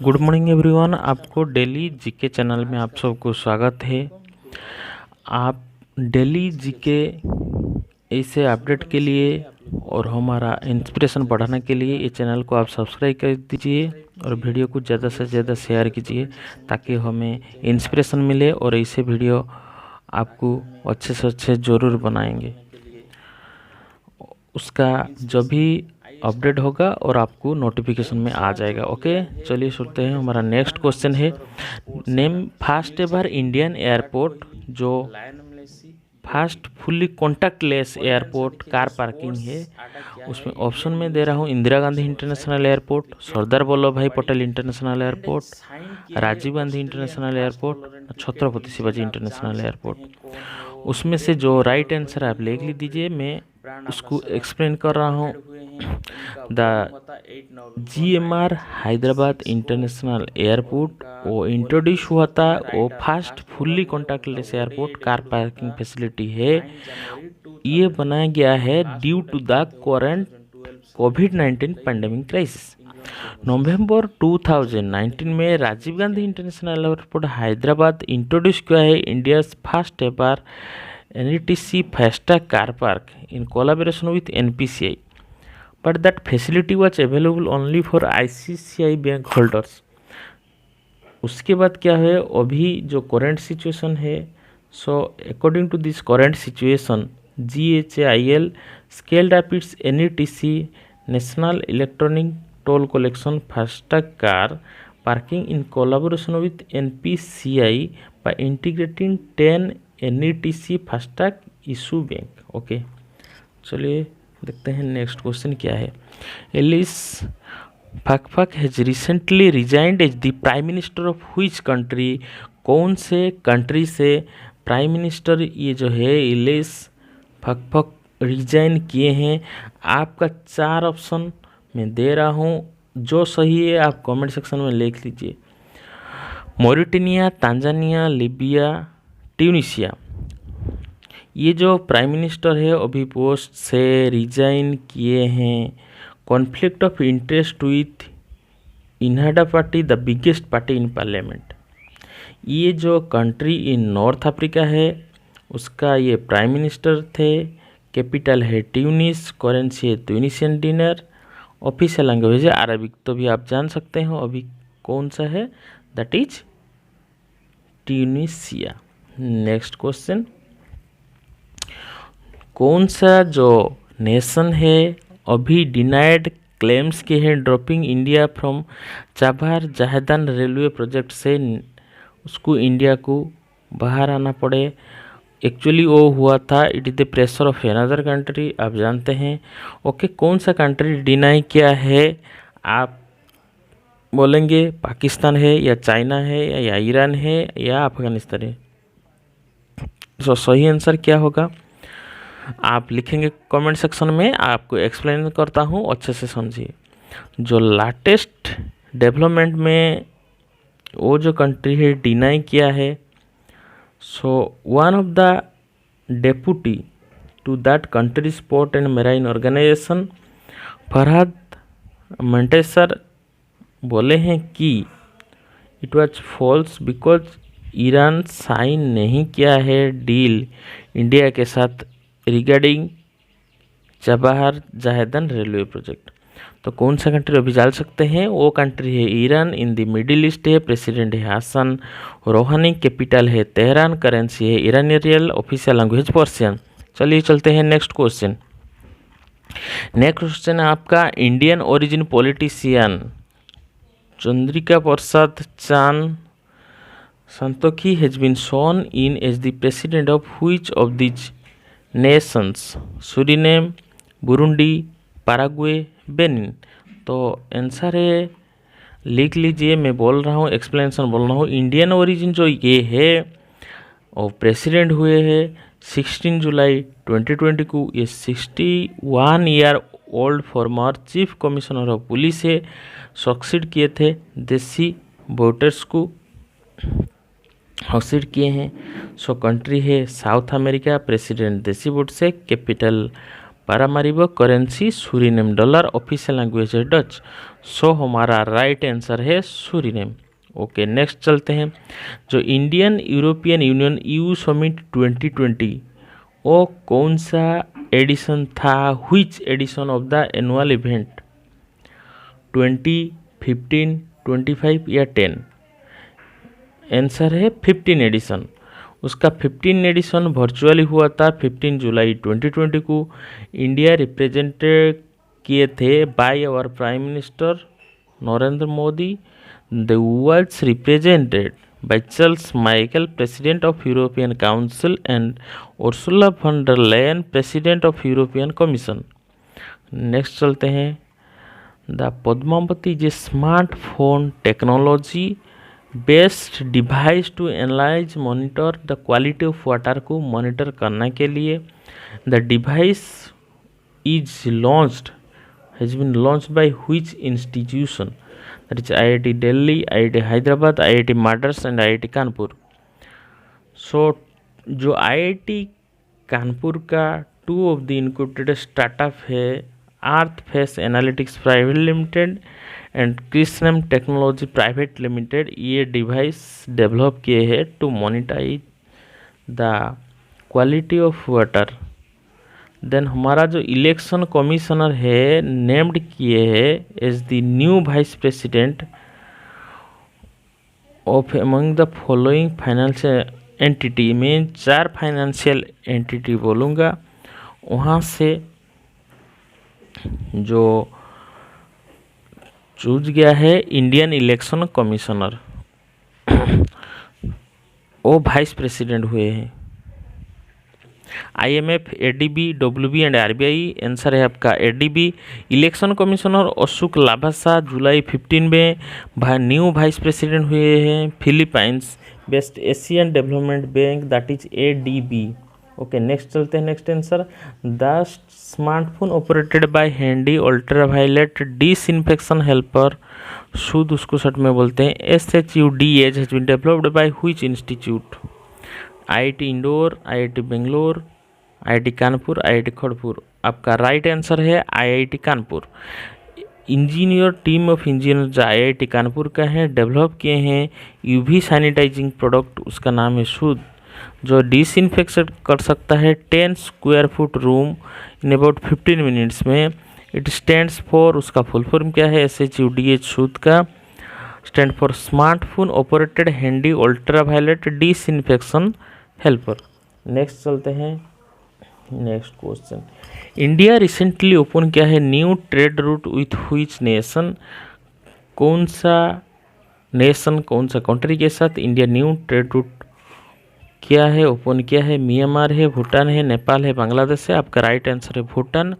Good morning everyone. आपको daily GK channel में आप सबको स्वागत है। आप डेली जीके ऐसे अपडेट के लिए और हमारा इंस्पिरेशन बढ़ाने के लिए ये चैनल को आप सब्सक्राइब कर दीजिए और वीडियो को ज़्यादा से ज़्यादा शेयर कीजिए ताकि हमें इंस्पिरेशन मिले और ऐसे वीडियो आपको अच्छे से अच्छे ज़रूर बनाएंगे। उसका जब भी अपडेट होगा और आपको नोटिफिकेशन में आ जाएगा। ओके, चलिए सुनते हैं। हमारा नेक्स्ट क्वेश्चन है, name first ever Indian airport जो first fully contactless airport car parking है। उसमें ऑप्शन में दे रहा हूँ Indira Gandhi international airport, Sardar Vallabh Bhai Patel international airport, Rajiv Gandhi international airport, Chhatrapati Shivaji international airport. उसमें से जो राइट आंसर आप लिख लीजिए, मैं उसको एक्सप्लेन कर रहा हूँ। The GMR Hyderabad international airport वो इंट्रोड्यूस हुआ था, वो first fully contactless airport car parking facility है। ये बनाया गया है ड्यू टू द करंट कोविड-19 पैंडेमिक क्राइसिस। नवंबर 2019 में Rajiv Gandhi international airport Hyderabad introduce किया है India first ever NETC FASTag car park in collaboration with NPCI, but that facility was available only for ICICI bank holders. उसके बाद क्या है, अभी जो करंट सिचुएशन है, so according to this current situation GHIL scaled up its NETC national electronic toll collection FASTag car parking in collaboration with NPCI by integrating 10 NETC FASTag issue bank. Okay, चलिए देखते हैं next question क्या है। Elyes Fakhfakh has recently resigned as the prime minister of which country. कौन से country से prime minister ये जो है एलिस फाकफाक रिजाइन किए हैं? आपका 4 ऑप्शन मैं दे रहा हूँ, जो सही है आप कमेंट सेक्शन में लिख लीजिए। Mauritania, Tanzania, Libya, Tunisia. ये जो प्राइम मिनिस्टर है अभी पोस्ट से रिजाइन किए हैं। Conflict of interest with Ennahda party, the biggest party in parliament. ये जो कंट्री इन नॉर्थ अफ्रीका है उसका ये प्राइम मिनिस्टर थे। कैपिटल है ट्यूनिस, करेंसी है ट्यूनिशियन डिनर, ऑफिशियल लैंग्वेज है अरबिक। तो भी आप जान सकते हो अभी कौन सा है, that is Tunisia. Next question, कौन सा जो नेशन है अभी डिनाइड क्लेम्स के हैं dropping India from Chabahar Zahedan railway project से उसको इंडिया को बाहर आना पड़े। एक्चुअली वो हुआ था, it is the pressure of another country, आप जानते हैं। ओके, कौन सा कंट्री डिनाई किया है? आप बोलेंगे पाकिस्तान है या चाइना है या ईरान है या अफगानिस्तान है। तो सही आंसर क्या होगा आप लिखेंगे कमेंट सेक्शन में, आपको एक्सप्लेन करता हूँ, अच्छे से समझिए। जो लेटेस्ट डेवलपमेंट में वो जो कंट्री है डिनाई किया है, so one of the deputy to that country port and marine organisation Farhad Montaser बोले हैं कि it was false because Iran sign नहीं किया है डील इंडिया के साथ regarding Chabahar Zahedan railway project. तो कौन सा कंट्री अभी जान सकते हैं, वो कंट्री है Iran, in the Middle East है, प्रेसिडेंट है हसन रोहानी, कैपिटल है तेहरान, करेंसी है Iranian rial, official language Persian. चलिए चलते हैं नेक्स्ट क्वेश्चन। नेक्स्ट क्वेश्चन है आपका, Indian origin politician Chandrika Prasad Chand Santokhi has been sworn in as the president of which of this nations? Suriname, Burundi, Paraguay, Benin. तो answer है, लिख लीजिए, मैं बोल रहा हूँ, एक्सप्लेनेशन बोल रहा हूँ। इंडियन ओरिजिन जो ये है और प्रेसिडेंट हुए हैं 16 जुलाई 2020 को। ये 61 year old former chief commissioner of police है, सक्सीड किए थे देसी वोटर्स को सक्सीड किए हैं। सो कंट्री है South America, president desi vote से, capital Paramaribo currency Suriname, dollar official language है डच। सो हमारा राइट आंसर है सूरीनेम। ओके, नेक्स्ट चलते हैं। जो Indian European Union EU summit 2020 वो कौन सा एडिशन था? Which edition of the annual event? 20, 15, 25 या 10? आंसर है 15 एडिशन। उसका 15 एडिशन वर्चुअली हुआ था 15 जुलाई 2020 को। इंडिया रिप्रेजेंट किए थे by our prime minister Narendra Modi. The was represented by Charles Michel, President of European Council, and Ursula von der Leyen, President of European Commission. Next चलते हैं। The Padmavati is a smartphone technology based device to analyse monitor the quality of water को monitor करने के लिए। The device is launched has been launched by which institution? That is IIT Delhi, IIT Hyderabad, IIT Madras and IIT Kanpur. So जो IIT Kanpur का 2 of the incubated startup है Earth Face Analytics private limited and Krishnam technology private limited, ये device develop किए हैं to monitor the quality of water. Then हमारा जो election commissioner है named किए हैं as the new vice president of among the following financial entity. में 4 financial entity बोलूँगा, वहाँ से जो चूज गया है इंडियन इलेक्शन कमिश्नर, वो वाइस प्रेसिडेंट हुए हैं। IMF, ADB, WB and RBI। Answer है आपका ADB। Election commissioner Ashok Lavasa जुलाई 15 में न्यू वाइस प्रेसिडेंट हुए हैं। Philippines based Asian development bank, that is ADB। Okay, next चलते हैं। Next answer, the smartphone operated by handy ultraviolet disinfection helper, Shudh उसको short में बोलते हैं SHUDH, has been developed by which institute? IIT Indore, IIT Bangalore, IIT Kanpur, IIT Kharagpur. आपका right answer है IIT Kanpur. Engineer team of engineer जो IIT Kanpur का है डेवलप किए हैं UV सैनिटाइजिंग प्रोडक्ट, उसका नाम है शुद्ध, जो डिसइंफेक्शन कर सकता है 10 square foot room in about 15 minutes में। इट स्टैंड्स फॉर, उसका फुल फॉर्म क्या है? SHUDH शुद्ध का stand for smartphone operated handy ultraviolet disinfection helper. Next चलते हैं। Next question, India recently open किया है new trade route with which nation? कौन सा नेशन, कौन सा कंट्री के साथ इंडिया न्यू ट्रेड रूट क्या है, ओपन किया है? म्यांमार है, भूटान है, नेपाल है, बांग्लादेश है। आपका राइट आंसर है भूटान।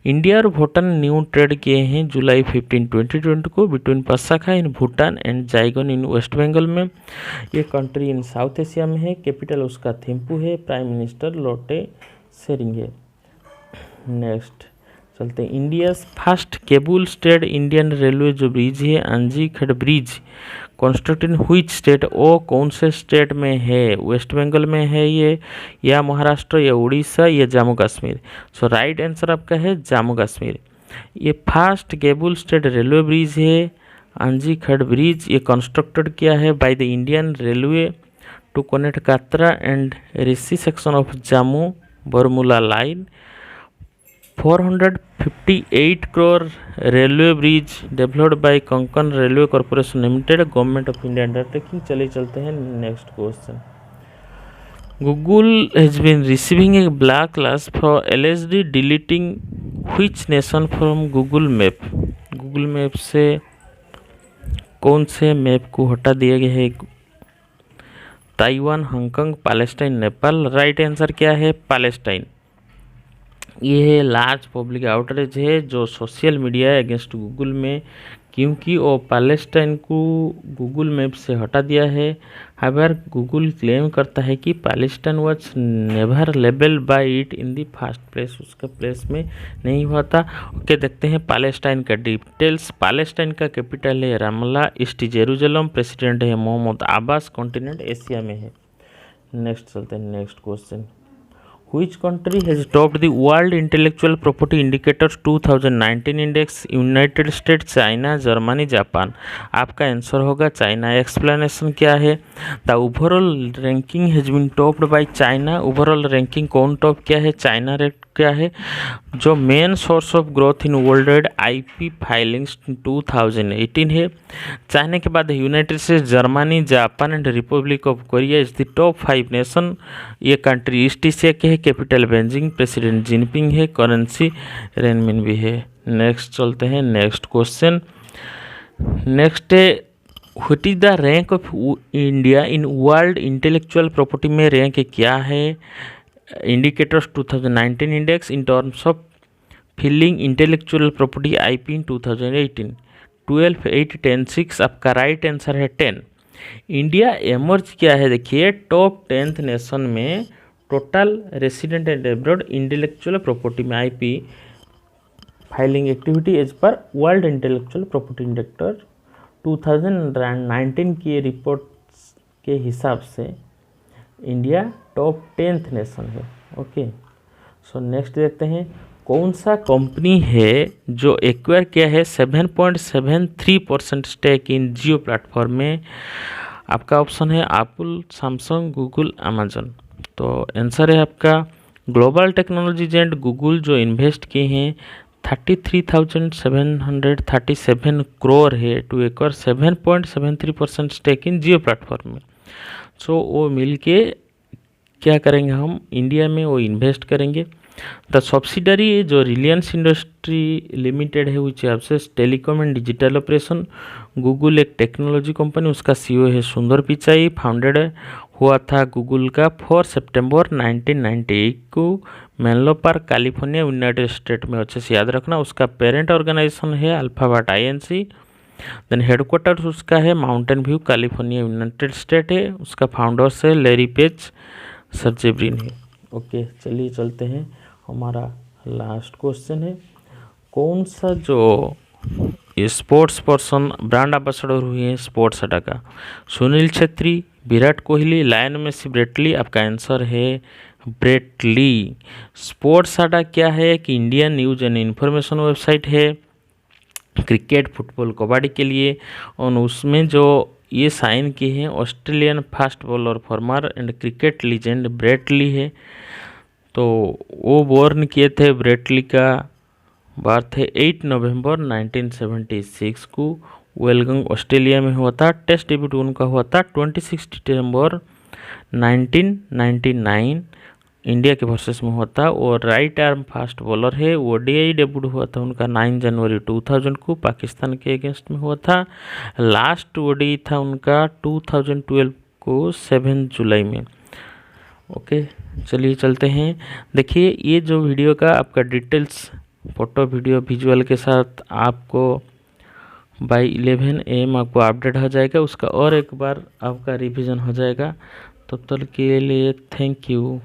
इंडिया और भूटान न्यू ट्रेड किए हैं जुलाई 15, 2020 को between Pasakha in Bhutan and Jaigaon in West Bengal में। ये कंट्री इन साउथ एशिया में है। कैपिटल उसका थिम्पू है। प्राइम मिनिस्टर लोटे शेरिंग है। नेक्स्ट चलते हैं। India first cable stayed Indian railway जो ब्रिज है Anji Khad bridge constructed in which state? वो कौन से स्टेट में है? वेस्ट बंगाल में है ये, या महाराष्ट्र, या उड़ीसा, या Jammu Kashmir? So right answer आपका है जम्मू कश्मीर। ये first cable stayed railway bridge है अंजीखड़ ब्रिज। ये कंस्ट्रक्टेड किया है by the Indian railway to connect Katra and Reasi section of Jammu Baramulla line. 458 crore railway bridge developed by Konkan railway corporation limited, government of India undertaking. चलिए चलते हैं next question. Google has been receiving a black class for allegedly deleting which nation from Google map? Google map से कौन से map को हटा दिया गया है? Taiwan, Hong Kong, Palestine, Nepal. Right answer क्या है? पैलेस्टाइन। ये है लार्ज पब्लिक आउटरीच है जो सोशल मीडिया है अगेंस्ट गूगल में, क्योंकि वो पैलेस्टाइन को गूगल मैप से हटा दिया है। हाउएवर गूगल क्लेम करता है कि Palestine was never label by it in the first place, उसका प्लेस में नहीं हुआ था। ओके, देखते हैं पैलेस्टाइन का डिटेल्स। पैलेस्टाइन का कैपिटल है रामल्ला, ईस्ट जेरूसलम, प्रेसिडेंट है मोहम्मद अब्बास, कॉन्टिनेंट एशिया में है। नेक्स्ट चलते हैं next question. Which country has topped the World Intellectual Property Indicators 2019 Index? United States, China, Germany, Japan. आपका आंसर होगा चाइना। एक्सप्लेनेशन क्या है? The overall ranking has been topped by China. Overall ranking कौन top किया है? China rate क्या है? जो main source of growth in world wide IP filings 2018 है। चाइना के बाद United States, Germany, Japan and Republic of Korea is the top 5 nation. ये कंट्री ईस्ट एशिया के है। कैपिटल बेजिंग, प्रेसिडेंट जिनपिंग है, करेंसी रेनमिनबी है। Next चलते हैं नेक्स्ट क्वेश्चन। नेक्स्ट है what is the rank of India in world intellectual property में rank क्या है? Indicators 2019 index in terms of filing intellectual property IP in 2018। 12, 8, 10, 6। आपका right answer है 10। इंडिया एमर्ज क्या है? देखिए टॉप 10th नेशन में total resident and abroad intellectual property में आईपी फाइलिंग एक्टिविटी एज पर वर्ल्ड इंटेलेक्चुअल प्रॉपर्टी इंडेक्टर 2019 की report के हिसाब से इंडिया टॉप 10th नेशन है। ओके, सो नेक्स्ट देखते हैं कौन सा कंपनी है जो एक्वायर किया है 7.73% स्टेक इन जियो प्लेटफॉर्म में? आपका ऑप्शन है एप्पल, सैमसंग, गूगल, अमेजन। तो आंसर है आपका ग्लोबल टेक्नोलॉजीज एंड गूगल जो इन्वेस्ट किए हैं 33,737 करोड़ है to acquire 7.73% stake in Jio platform में। सो वो मिल के क्या करेंगे, हम इंडिया में वो इन्वेस्ट करेंगे। द सब्सिडरी जो रिलायंस इंडस्ट्री लिमिटेड है which haves telecom and digital operation. Google एक टेक्नोलॉजी कंपनी, उसका सीईओ है सुंदर पिचाई। फाउंडेड हुआ था गूगल का 4 सितंबर 1998 को Menlo park California United state में। अच्छे से याद रखना। उसका पेरेंट ऑर्गेनाइजेशन है अल्फाबेट INC। देन हेडक्वार्टर्स उसका है mountain view California United state है। उसका फाउंडर्स है लैरी पेज, सर्जे ब्रिन है। ओके, चलिए चलते हैं। हमारा लास्ट क्वेश्चन है कौन सा जो स्पोर्ट्स पर्सन ब्रांड एम्बेसडर हुए हैं स्पोर्ट्स अड्डा का? Sunil Chhetri, Virat Kohli, Lionel Messi, Brett Lee. आपका आंसर है ब्रेट ली। स्पोर्ट्स अड्डा क्या है कि Indian news and information website है क्रिकेट, फुटबॉल, कबड्डी के लिए। और उसमें जो ये साइन किए हैं Australian fast bowler former and cricket legend Brett Lee है। तो वो बोर्न किए थे, ब्रेट ली का बर्थ है 8 नवंबर 1976 को। वेलगंग ऑस्ट्रेलिया में हुआ था। टेस्ट डेब्यूट उनका हुआ था 26 दिसंबर 1999 इंडिया के वर्सेस में हुआ था। और राइट आर्म फास्ट बॉलर है। ODI डेब्यूट हुआ था उनका 9 जनवरी 2000 को पाकिस्तान के अगेंस्ट में हुआ था। लास्ट ODI था उनका 2012 को 7 जुलाई में। ओके, चलिए चलते हैं। देखिए ये जो वीडियो का आपका डिटेल्स फोटो वीडियो विजुअल के साथ आपको बाय 11 AM आपको अपडेट हो जाएगा। उसका और एक बार आपका रिवीजन हो जाएगा। तब तक के लिए थैंक यू।